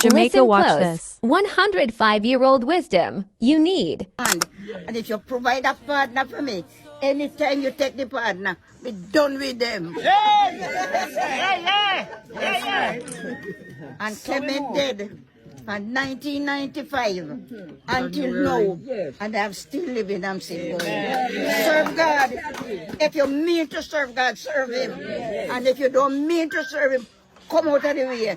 Jamaica, Listen watch close. this. 105-year-old wisdom you need. And if you provide a partner for me, anytime you take the partner, be done with them. And Clement dead from 1995 until now, and I'm still living, I'm still going. Serve God. If you mean to serve God, serve Him. And if you don't mean to serve Him, come out of the way.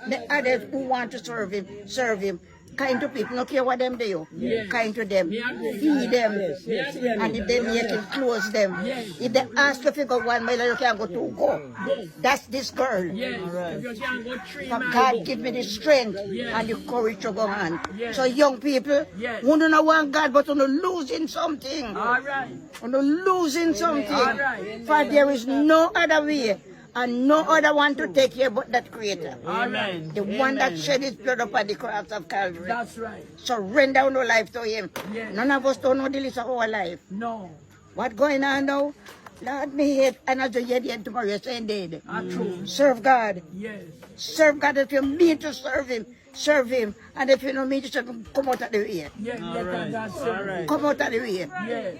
The others who want to serve Him, serve Him. Kind to people, no care what them do. Kind to them, feed them, and if they make it, close them. If they ask you if you go 1 mile, you can go 2, go. That's this girl. From God give me the strength and the courage to go on. So young people, who don't want God, but you're losing something. You're losing something. For there is no other way. And no other one to take care but that Creator. Amen. The one that shed His blood upon the cross of Calvary. That's right. Surrender our life to Him. Yes. None of us don't know the list of our life. No. What going on now? Lord, me hate another year and tomorrow you're saying dead. True. Serve God. Yes. Serve God. If you mean to serve Him, serve Him. And if you don't mean to serve Him, come out of the way. Yes. Right. Come out of the way. Yes.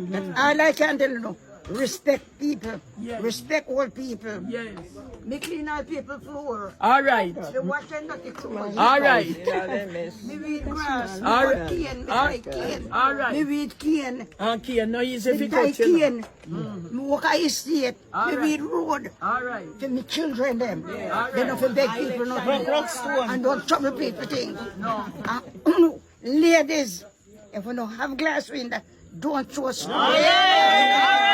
That's all I can tell you now. Respect people. Yes. Respect all people. Yes. Me clean all people floor. All right. Me wash them dirty clothes. All right. Me weed grass. Me All cut right. cane. Me tie cane. All right. Me weed cane. Okay, no easy Me for tie coaching. cane. Me walk a estate. All Me right. weed road. All right. For me children them. All They right. don't for beg people nothing. And don't trouble people things. Ladies, if you don't have glass window, don't throw snow.